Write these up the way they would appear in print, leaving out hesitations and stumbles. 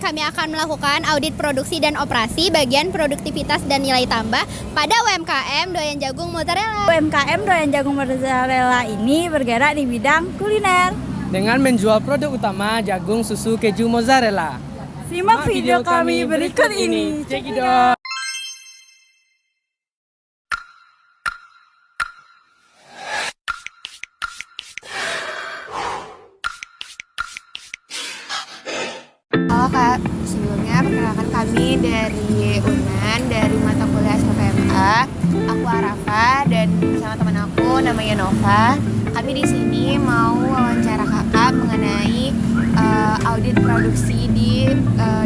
kami akan melakukan audit produksi dan operasi bagian produktivitas dan nilai tambah pada UMKM Doyan Jagung Mozzarella. UMKM Doyan Jagung Mozzarella ini bergerak di bidang kuliner dengan menjual produk utama jagung, susu, keju, mozzarella. Simak video kami berikut ini. Cekidot. Halo Kak, sebelumnya perkenalkan kami dari UNAN, dari mata kuliah SPPMA. Aku Arafa dan bersama teman aku namanya Nova. Kami di sini mau wawancara kakak mengenai audit produksi di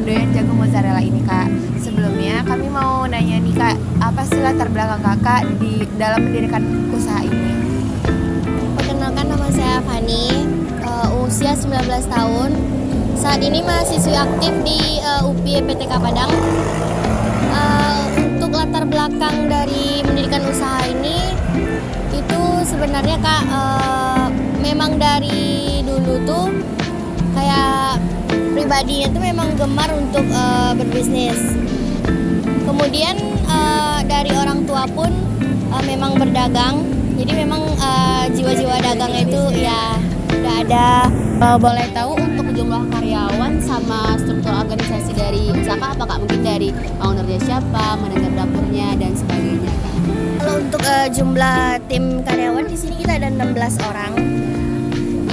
Doyan Jagung Mozzarella ini Kak. Sebelumnya kami mau nanya nih Kak, apa sih latar belakang kakak di dalam mendirikan usaha ini? Perkenalkan, nama saya Fani, usia 19 tahun. Saat ini mahasiswi aktif di UPI PTK Padang. Untuk latar belakang dari mendirikan usaha ini itu sebenarnya Kak, memang dari dulu tuh kayak pribadinya tuh memang gemar untuk berbisnis. Kemudian dari orang tua pun memang berdagang. Jadi memang jiwa-jiwa dagangnya itu ya udah ada. Boleh tahu untuk jumlah karyawan sama struktur organisasi dari usaha apa Kak? Mungkin dari ownernya siapa, manajer dapurnya dan sebagainya Kak? Kalau untuk jumlah tim karyawan di sini kita ada 16 orang.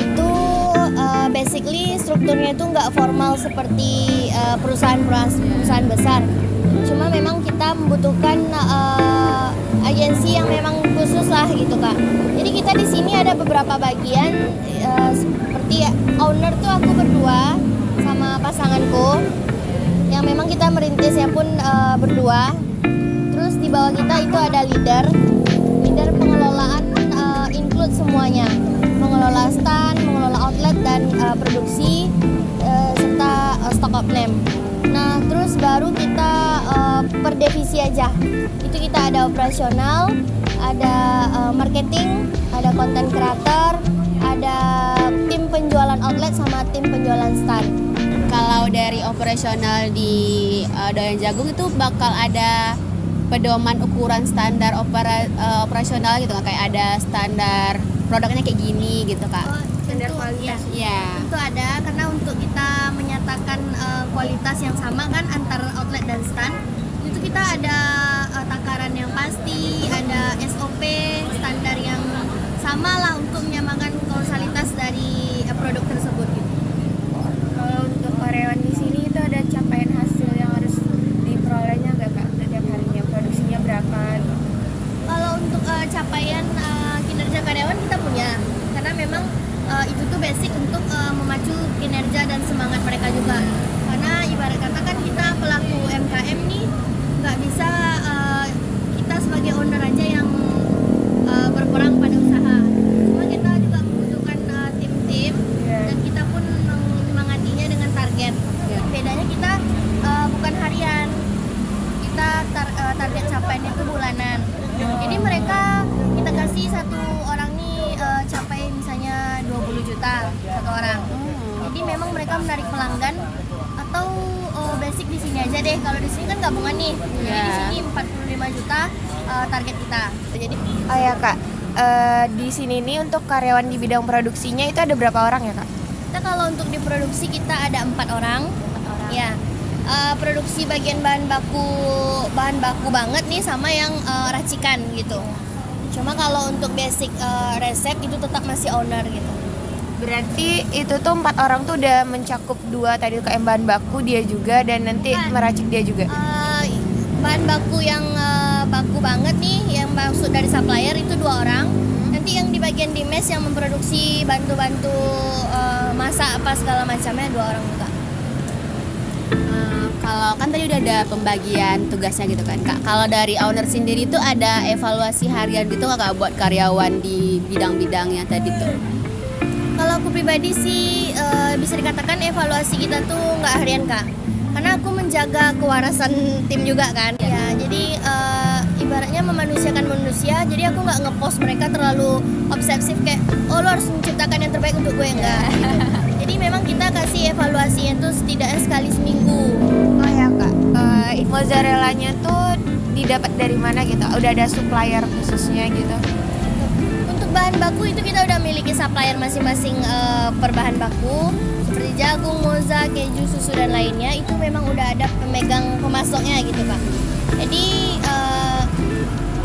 Itu basically strukturnya itu nggak formal seperti perusahaan besar. Cuma memang kita membutuhkan agensi yang memang khusus lah gitu Kak. Jadi kita di sini ada beberapa bagian seperti owner tuh aku berdua sama pasanganku yang memang kita merintisnya pun berdua. Terus di bawah kita itu ada leader pengelolaan, include semuanya, mengelola stand, mengelola outlet dan produksi serta stock of name. Nah terus baru kita per divisi aja, itu kita ada operasional, ada marketing, ada content creator, ada tim penjualan outlet sama tim penjualan stand. Kalau dari operasional di Doyan Jagung itu bakal ada pedoman ukuran standar operasional gitu Kak? Kayak ada standar produknya kayak gini gitu Kak? Standar kualitas. Ya. Itu ada karena untuk kita menyatakan kualitas yang sama kan antar outlet dan stand, itu kita ada takaran yang pasti, ada SOP standar yang sama lah untuk menyamakan kualitas dari produk tersebut gitu. Kalau untuk karyawan di sini itu ada capaian hasil yang harus diperolehnya nggak Kak? Setiap harinya produksinya berapa? Kalau untuk capaian kinerja karyawan kita punya, karena memang itu tuh basic untuk memacu kinerja dan semangat mereka juga. Karena ibarat kata kan kita pelaku UMKM nih nggak bisa kita sebagai owner aja yang berperang pada usaha. Cuma kita juga membutuhkan tim-tim dan kita pun menyemangatinya dengan target. Bedanya kita bukan harian, kita target capaiannya itu bulanan. Jadi mereka kita kasih satu orang nih capai misalnya 20 juta satu orang. Jadi memang mereka menarik pelanggan atau basic di sini aja deh. Kalau di sini kan gabungan nih. Jadi di sini 45 juta target kita. Jadi Oh ya Kak, di sini nih untuk karyawan di bidang produksinya itu ada berapa orang ya Kak? kita kalau untuk di produksi kita ada 4 orang. Ya. Produksi bagian bahan baku banget nih sama yang racikan gitu. Cuma kalau untuk basic resep itu tetap masih owner gitu. Berarti itu tuh 4 orang tuh udah mencakup 2 tadi UKM bahan baku dia juga dan nanti meracik dia juga. Bahan baku yang baku banget nih yang maksud dari supplier itu 2 orang. Nanti yang di bagian di mes yang memproduksi bantu-bantu masak apa segala macamnya 2 orang juga. Kalau kan tadi udah ada pembagian tugasnya gitu kan Kak. Kalau dari owner sendiri tuh ada evaluasi harian gitu nggak Kak buat karyawan di bidang-bidangnya tadi tuh? Kalau aku pribadi sih bisa dikatakan evaluasi kita tuh nggak harian Kak. Karena aku menjaga kewarasan tim juga kan. Ya, jadi ibaratnya memanusiakan manusia. Jadi aku nggak ngepost mereka terlalu obsesif kayak oh lo harus menciptakan yang terbaik untuk gue enggak. Gitu. Jadi memang kita kasih evaluasinya tuh setidaknya sekali seminggu. Oh ya kak, mozzarellanya tuh didapat dari mana gitu? Udah ada supplier khususnya gitu? Untuk bahan baku itu kita udah miliki supplier masing-masing per bahan baku. Seperti jagung, moza, keju, susu dan lainnya itu memang udah ada pemegang pemasoknya gitu Kak. Jadi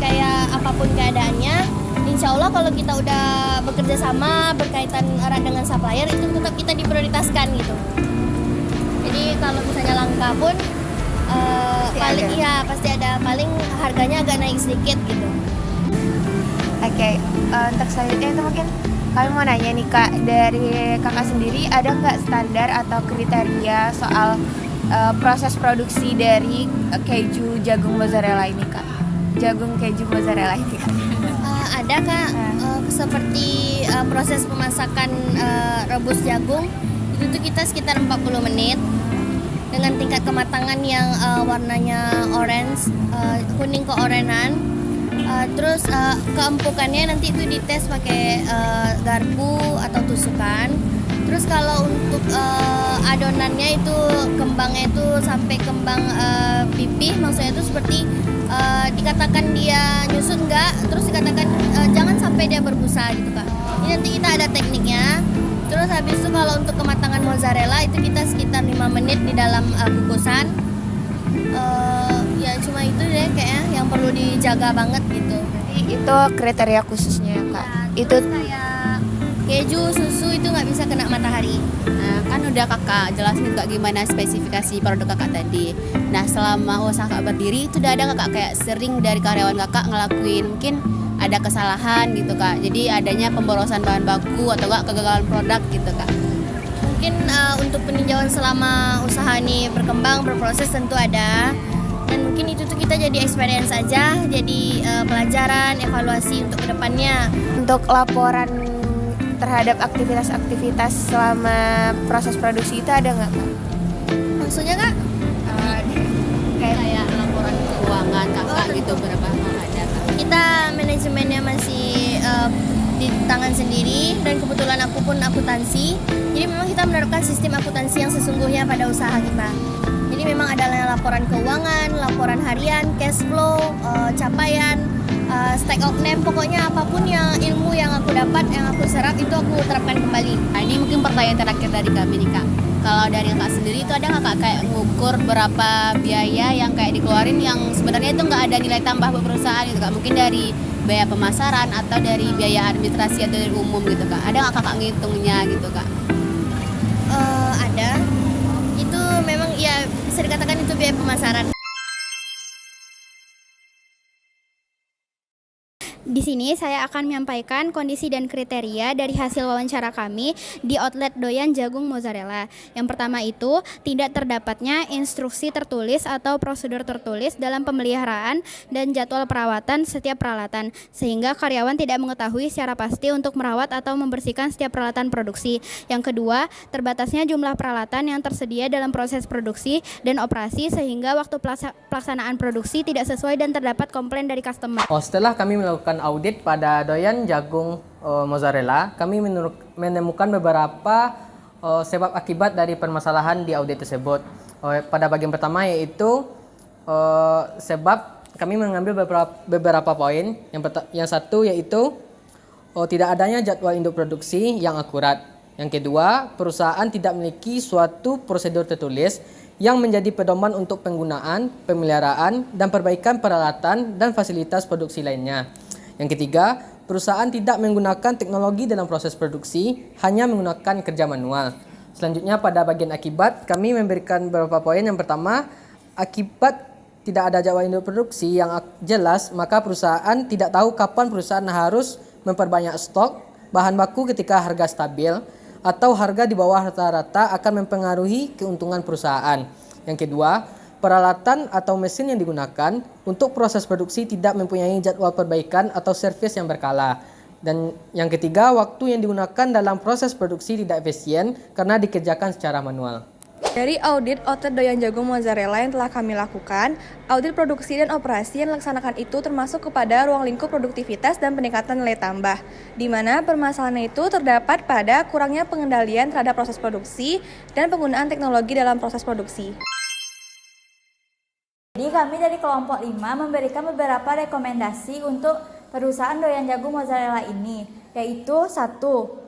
kayak apapun keadaannya, insya Allah kalau kita udah bekerja sama berkaitan erat dengan supplier itu tetap kita diprioritaskan gitu. Jadi kalau misalnya langka pun paling ada. iya pasti ada, paling harganya agak naik sedikit gitu. Oke, untuk selanjutnya itu mungkin kami mau nanya nih kak, dari kakak sendiri ada nggak standar atau kriteria soal proses produksi dari keju jagung mozzarella ini kak? Jagung keju mozzarella ini kak? Ada Kak, seperti proses pemasakan rebus jagung itu tuh kita sekitar 40 menit dengan tingkat kematangan yang warnanya orange, kuning keorenan. Terus keempukannya nanti itu dites pakai garpu atau tusukan. Terus kalau untuk adonannya itu kembangnya itu sampai kembang pipih, maksudnya itu seperti dikatakan dia nyusut enggak, terus dikatakan jangan sampai dia berbusa gitu Kak. Jadi nanti kita ada tekniknya. Terus habis itu kalau untuk kematangan mozzarella itu kita sekitar 5 menit di dalam kukusan. Ya cuma itu deh kayaknya yang perlu dijaga banget gitu. Jadi itu kriteria khususnya kak? Ya, Itu terus kayak keju, susu itu nggak bisa kena matahari. Nah, kan udah kakak jelasin juga gimana spesifikasi produk kakak tadi. Nah, selama usaha kakak berdiri itu udah ada kakak kayak sering dari karyawan kakak ngelakuin mungkin ada kesalahan gitu kak. Jadi adanya pemborosan bahan baku atau enggak kegagalan produk gitu kak. Mungkin untuk peninjauan selama usaha ini berkembang, berproses tentu ada. Dan mungkin itu tuh kita jadi experience aja, jadi pelajaran, evaluasi untuk kedepannya. untuk laporan terhadap aktivitas-aktivitas selama proses produksi itu ada nggak kak? Maksudnya Kak? Kayak laporan keuangan kakak gitu berapa ada kak. Kita manajemennya masih di tangan sendiri dan kebetulan aku pun akuntansi. Jadi memang kita menerapkan sistem akuntansi yang sesungguhnya pada usaha kita. Jadi memang ada laporan keuangan, laporan harian, cash flow, capaian, stack of name, pokoknya apapun yang ilmu yang aku dapat, yang aku serap itu aku terapkan kembali. Nah, ini mungkin pertanyaan terakhir dari kami nih kak. Kalau dari kakak sendiri itu ada nggak kak kayak ngukur berapa biaya yang kayak dikeluarin yang sebenarnya itu nggak ada nilai tambah buat perusahaan gitu kak? Mungkin dari biaya pemasaran atau dari biaya administrasi atau dari umum gitu kak? Ada nggak kakak ngitungnya gitu kak? Ada. Itu memang ya bisa dikatakan itu biaya pemasaran. Di sini saya akan menyampaikan kondisi dan kriteria dari hasil wawancara kami di outlet doyan jagung mozzarella. Yang pertama itu, tidak terdapatnya instruksi tertulis atau prosedur tertulis dalam pemeliharaan dan jadwal perawatan setiap peralatan, sehingga karyawan tidak mengetahui secara pasti untuk merawat atau membersihkan setiap peralatan produksi. Yang kedua, terbatasnya jumlah peralatan yang tersedia dalam proses produksi dan operasi, sehingga waktu pelaksanaan produksi tidak sesuai dan terdapat komplain dari customer. Setelah kami melakukan audit pada doyan jagung mozzarella, kami menemukan beberapa sebab akibat dari permasalahan di audit tersebut. Pada bagian pertama yaitu sebab kami mengambil beberapa poin. Yang satu yaitu tidak adanya jadwal induk produksi yang akurat. Yang kedua, perusahaan tidak memiliki suatu prosedur tertulis yang menjadi pedoman untuk penggunaan, pemeliharaan, dan perbaikan peralatan dan fasilitas produksi lainnya. Yang ketiga, perusahaan tidak menggunakan teknologi dalam proses produksi, hanya menggunakan kerja manual. Selanjutnya pada bagian akibat, kami memberikan beberapa poin. Yang pertama, akibat tidak ada jadwal induk produksi yang jelas, maka perusahaan tidak tahu kapan perusahaan harus memperbanyak stok bahan baku ketika harga stabil, atau harga di bawah rata-rata akan mempengaruhi keuntungan perusahaan. Yang kedua, peralatan atau mesin yang digunakan untuk proses produksi tidak mempunyai jadwal perbaikan atau servis yang berkala. Dan yang ketiga, waktu yang digunakan dalam proses produksi tidak efisien karena dikerjakan secara manual. Dari audit outlet doyan jagung mozzarella yang telah kami lakukan, audit produksi dan operasi yang dilaksanakan itu termasuk kepada ruang lingkup produktivitas dan peningkatan nilai tambah, di mana permasalahan itu terdapat pada kurangnya pengendalian terhadap proses produksi dan penggunaan teknologi dalam proses produksi. Jadi kami dari kelompok 5 memberikan beberapa rekomendasi untuk perusahaan doyan jagung mozzarella ini, yaitu 1.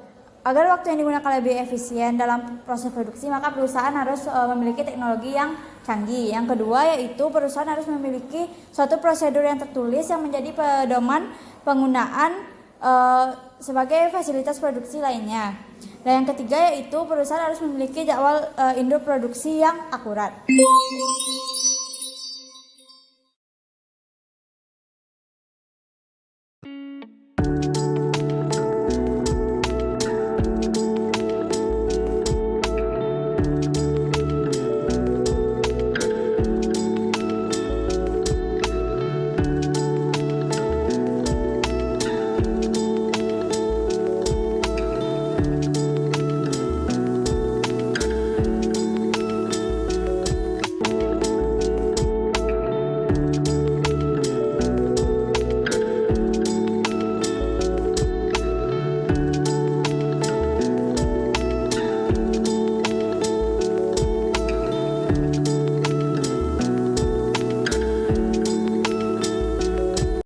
Agar waktu yang digunakan lebih efisien dalam proses produksi, maka perusahaan harus memiliki teknologi yang canggih. Yang kedua, yaitu perusahaan harus memiliki suatu prosedur yang tertulis yang menjadi pedoman penggunaan sebagai fasilitas produksi lainnya. Dan yang ketiga, yaitu perusahaan harus memiliki jadwal induk produksi yang akurat.